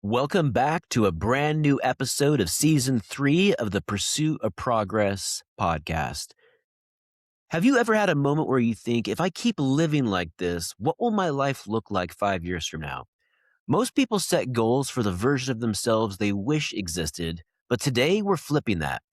Welcome back to a brand new episode of season 3 of the Pursuit of Progress podcast. Have you ever had a moment where you think, if I keep living like this, what will my life look like 5 years from now? Most people set goals for the version of themselves they wish existed, but today we're flipping that.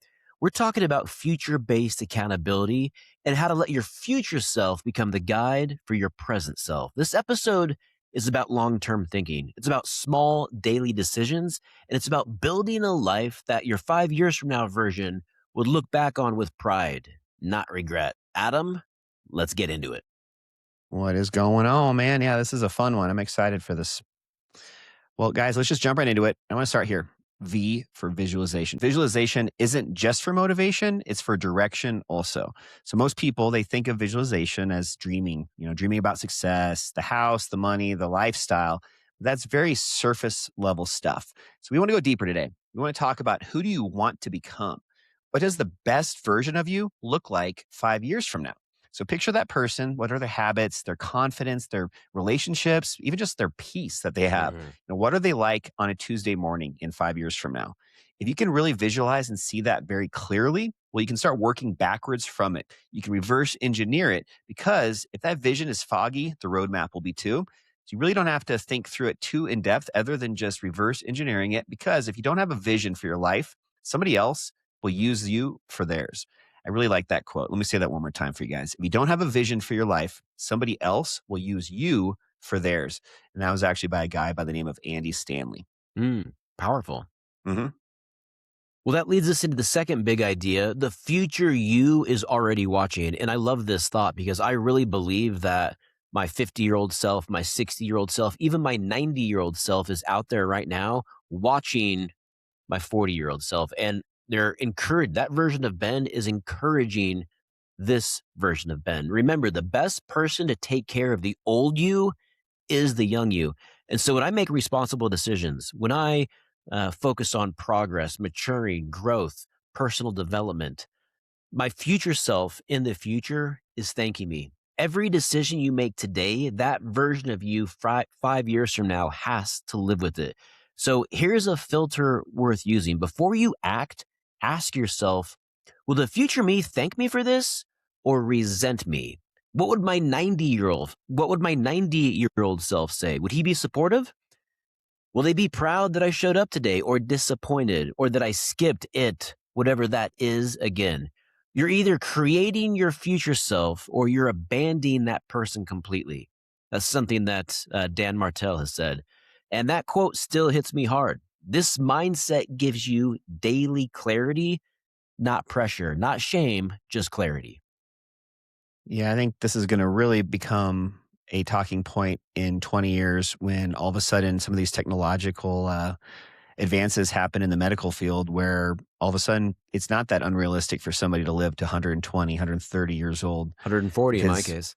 We're talking about future based accountability and how to let your future self become the guide for your present self. This episode is about long term thinking, it's about small daily decisions, and it's about building a life that your 5 years from now version would look back on with pride, not regret. Adam, let's get into it. What is going on, man? Yeah, this is a fun one. I'm excited for this. Well, guys, let's just jump right into it. I want to start here. V for visualization. Visualization isn't just for motivation, it's for direction also. So most people, they think of visualization as dreaming, dreaming about success, the house, the money, the lifestyle. That's very surface level stuff. So we want to go deeper today. We want to talk about, who do you want to become? What does the best version of you look like 5 years from now? So picture that person. What are their habits, their confidence, their relationships, even just their peace that they have? What are they like on a Tuesday morning in 5 years from now? If you can really visualize and see that very clearly, well, you can start working backwards from it. You can reverse engineer it, because if that vision is foggy, the roadmap will be too. So you really don't have to think through it too in depth, other than just reverse engineering it. Because if you don't have a vision for your life, somebody else will use you for theirs. I really like that quote. Let me say that one more time for you guys. If you don't have a vision for your life, somebody else will use you for theirs. And that was actually by a guy by the name of Andy Stanley. Powerful. Mm-hmm. Well, that leads us into the second big idea. The future you is already watching. And I love this thought, because I really believe that my 50-year-old self, my 60-year-old self, even my 90-year-old self is out there right now watching my 40-year-old self. And they're encouraged. That version of Ben is encouraging this version of Ben. Remember, the best person to take care of the old you is the young you. And so when I make responsible decisions, when I focus on progress, maturing, growth, personal development, my future self in the future is thanking me. Every decision you make today, that version of you 5 years from now has to live with it. So here's a filter worth using. Before you act, ask yourself, will the future me thank me for this or resent me? What would my 90-year-old self say? Would he be supportive? Will they be proud that I showed up today, or disappointed, or that I skipped it, whatever that is again? You're either creating your future self or you're abandoning that person completely. That's something that Dan Martell has said. And that quote still hits me hard. This mindset gives you daily clarity, not pressure, not shame, just clarity. Yeah, I think this is going to really become a talking point in 20 years, when all of a sudden some of these technological advances happen in the medical field, where all of a sudden it's not that unrealistic for somebody to live to 120, 130 years old. 140 in my Because, case.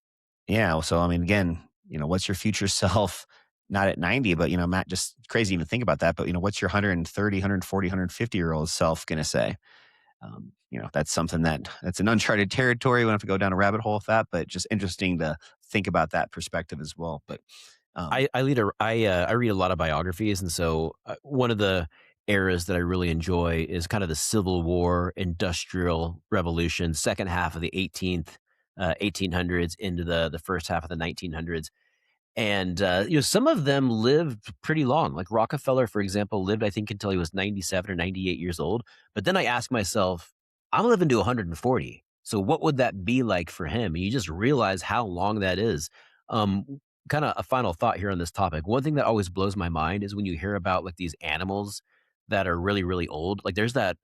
yeah, so I mean, again, what's your future self? Not at 90, but Matt, just crazy to think about that. But what's your 130, 140, 150-year-old self going to say? That's something that's an uncharted territory. We don't have to go down a rabbit hole with that, but just interesting to think about that perspective as well. But I read a lot of biographies, and so one of the eras that I really enjoy is kind of the Civil War, Industrial Revolution, second half of the 1800s into the first half of the 1900s. And some of them lived pretty long. Like Rockefeller, for example, lived, I think, until he was 97 or 98 years old. But then I asked myself, I'm living to 140. So what would that be like for him? And you just realize how long that is. Kind of a final thought here on this topic. One thing that always blows my mind is when you hear about like these animals that are really, really old. Like there's that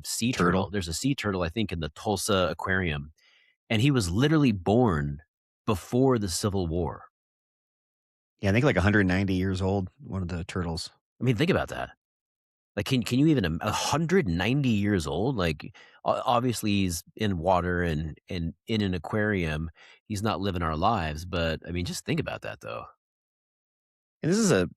sea turtle. There's a sea turtle, I think, in the Tulsa Aquarium. And he was literally born before the Civil War. yeah, I think like 190 years old, one of the turtles. I mean, think about that. Like, can you even 190 years old? Like, obviously he's in water and in an aquarium. He's not living our lives, but I mean, just think about that, though. And this is a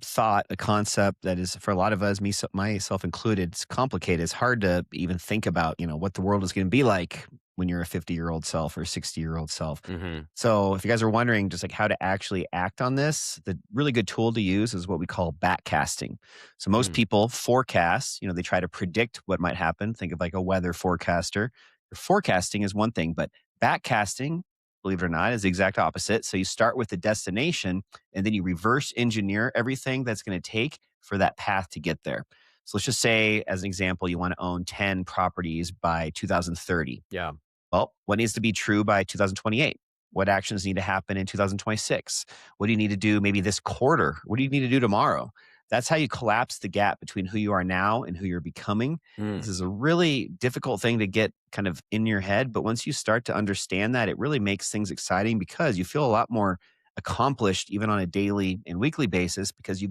thought, a concept that is, for a lot of us, myself included, it's complicated. It's hard to even think about, what the world is going to be like when you're a 50-year-old self or 60-year-old self. Mhm. So if you guys are wondering just like how to actually act on this, the really good tool to use is what we call backcasting. So most Mm. people forecast, they try to predict what might happen. Think of like a weather forecaster. Your forecasting is one thing, but backcasting, believe it or not, is the exact opposite. So you start with the destination and then you reverse engineer everything that's going to take for that path to get there. So let's just say, as an example, you want to own 10 properties by 2030. Yeah. Well, what needs to be true by 2028? What actions need to happen in 2026? What do you need to do maybe this quarter? What do you need to do tomorrow? That's how you collapse the gap between who you are now and who you're becoming. This Mm. is a really difficult thing to get kind of in your head, but once you start to understand that, it really makes things exciting because you feel a lot more accomplished even on a daily and weekly basis because you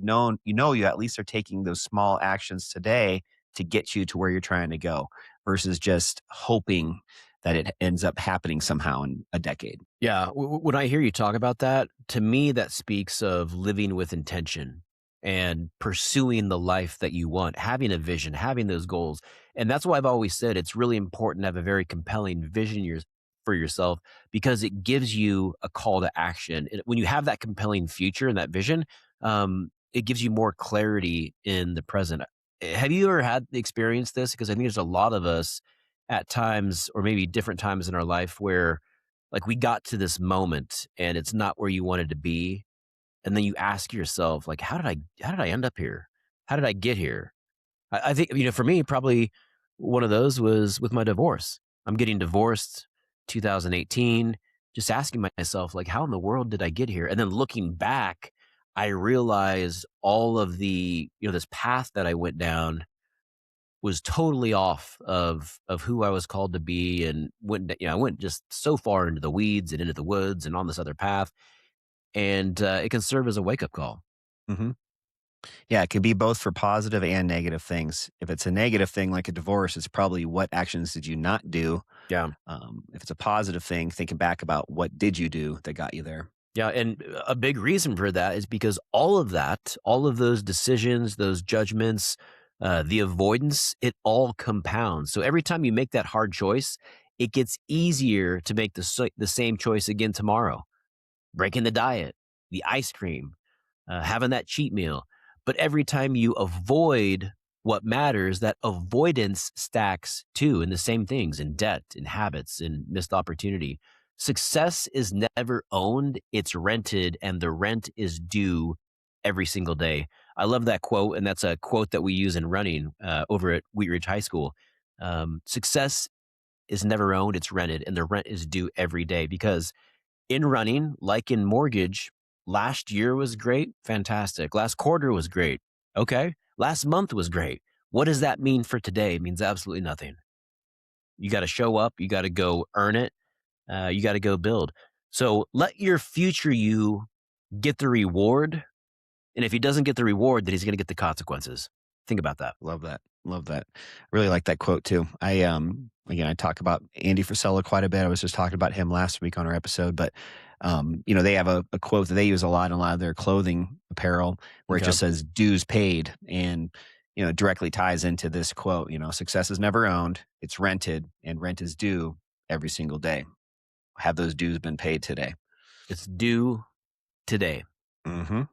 at least are taking those small actions today to get you to where you're trying to go versus just hoping that it ends up happening somehow in a decade. Yeah, when I hear you talk about that, to me, that speaks of living with intention and pursuing the life that you want, having a vision, having those goals. And that's why I've always said it's really important to have a very compelling vision for yourself because it gives you a call to action. When you have that compelling future and that vision, it gives you more clarity in the present. Have you ever had experienced this? Because I think there's a lot of us at times, or maybe different times in our life, where like we got to this moment and it's not where you wanted to be. And then you ask yourself, like, how did I end up here? How did I get here? I think, for me, probably one of those was with my divorce. I'm getting divorced 2018, just asking myself, like, how in the world did I get here? And then looking back, I realized all of this path that I went down was totally off of who I was called to be and I went just so far into the weeds and into the woods and on this other path. And it can serve as a wake up call. hmm Yeah, it can be both for positive and negative things. If it's a negative thing like a divorce, it's probably what actions did you not do. Yeah. If it's a positive thing, thinking back about what did you do that got you there. Yeah. And a big reason for that is because all of that, all of those decisions, those judgments, the avoidance, it all compounds. So every time you make that hard choice, it gets easier to make the same choice again tomorrow. Breaking the diet, the ice cream, having that cheat meal. But every time you avoid what matters, that avoidance stacks too in the same things in debt, in habits, in missed opportunity. Success is never owned, it's rented, and the rent is due every single day. I love that quote, and that's a quote that we use in running over at Wheat Ridge High School. Success is never owned, it's rented, and the rent is due every day because in running, like in mortgage, last year was great. Fantastic. Last quarter was great. Okay. Last month was great. What does that mean for today? It means absolutely nothing. You got to show up. You got to go earn it. You got to go build. So let your future you get the reward. And if he doesn't get the reward, then he's going to get the consequences. Think about that. Love that. Love that. Really like that quote too. I talk about Andy Frisella quite a bit. I was just talking about him last week on our episode, but they have a quote that they use a lot in a lot of their clothing apparel where it Okay. just says dues paid. And it directly ties into this quote, success is never owned, it's rented, and rent is due every single day. Have those dues been paid today? It's due today. hmm Well,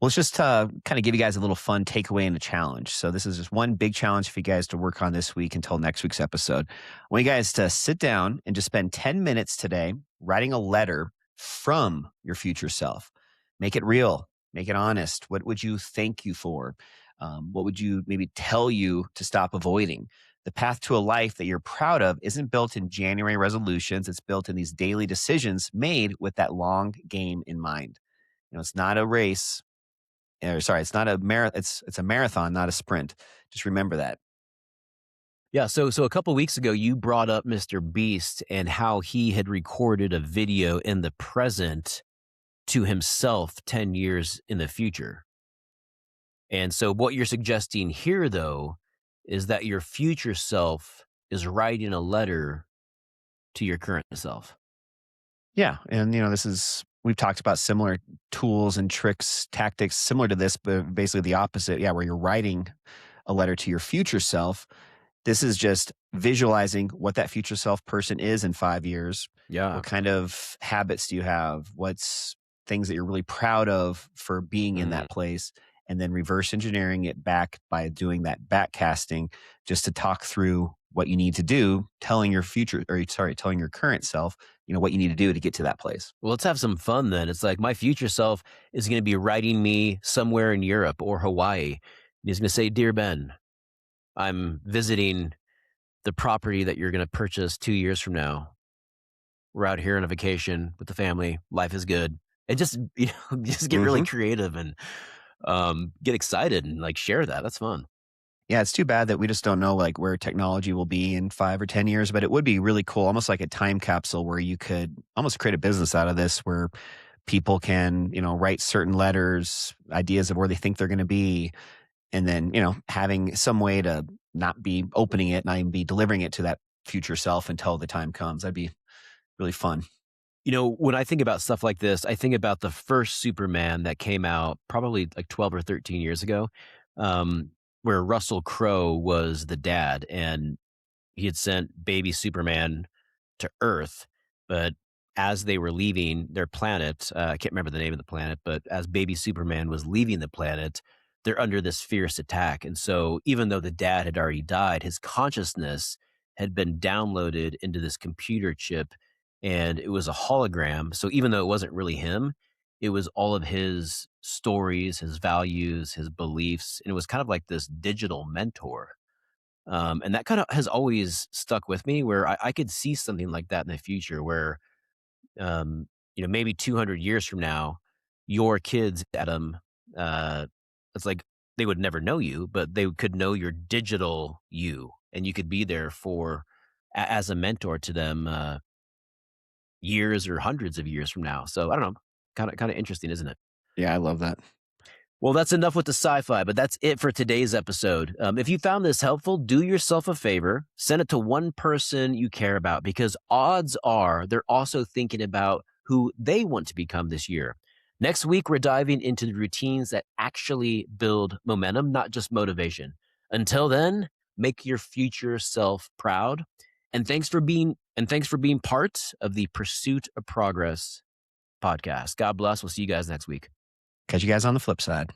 let's just kind of give you guys a little fun takeaway and a challenge. So, this is just one big challenge for you guys to work on this week until next week's episode. I want you guys to sit down and just spend 10 minutes today writing a letter from your future self. Make it real, make it honest. What would you thank you for? What would you maybe tell you to stop avoiding? The path to a life that you're proud of isn't built in January resolutions. It's built in these daily decisions made with that long game in mind. It's not a race, or sorry, it's not a marathon. It's a marathon, not a sprint. Just remember that. Yeah, so a couple weeks ago, you brought up Mr. Beast and how he had recorded a video in the present to himself 10 years in the future. And so what you're suggesting here, though, is that your future self is writing a letter to your current self. Yeah, and this is we've talked about similar tools and tricks, tactics similar to this, but basically the opposite. Yeah, where you're writing a letter to your future self. This is just visualizing what that future self person is in 5 years. Yeah. What kind of habits do you have? What's things that you're really proud of for being in Mm. that place? And then reverse engineering it back by doing that backcasting just to talk through what you need to do, telling your future or sorry, telling your current self, what you need to do to get to that place. Well, let's have some fun then. It's like my future self is going to be writing me somewhere in Europe or Hawaii. And he's going to say, "Dear Ben, I'm visiting the property that you're going to purchase 2 years from now. We're out here on a vacation with the family. Life is good." And just, just get really Mhm. creative and get excited and like share that. That's fun. Yeah, it's too bad that we just don't know like where technology will be in 5 or 10 years, but it would be really cool, almost like a time capsule where you could almost create a business out of this where people can, write certain letters, ideas of where they think they're going to be, and then, having some way to not be opening it, not even be delivering it to that future self until the time comes. That'd be really fun. When I think about stuff like this, I think about the first Superman that came out probably like 12 or 13 years ago, um, where Russell Crowe was the dad and he had sent baby Superman to Earth, but as they were leaving their planet, I can't remember the name of the planet, but as baby Superman was leaving the planet, they're under this fierce attack. And so, even though the dad had already died, his consciousness had been downloaded into this computer chip and it was a hologram. So, even though it wasn't really him, it was all of his stories, his values, his beliefs. And it was kind of like this digital mentor, and that kind of has always stuck with me where I could see something like that in the future where, maybe 200 years from now, your kids, Adam, it's like they would never know you, but they could know your digital you. And you could be there as a mentor to them years or hundreds of years from now. So I don't know. Kind of interesting, isn't it? Yeah, I love that. Well, that's enough with the sci-fi, but that's it for today's episode. If you found this helpful, do yourself a favor, send it to one person you care about because odds are they're also thinking about who they want to become this year. Next week, we're diving into the routines that actually build momentum, not just motivation. Until then, make your future self proud. And thanks for being part of the Pursuit of Progress podcast. God bless. We'll see you guys next week. Catch you guys on the flip side.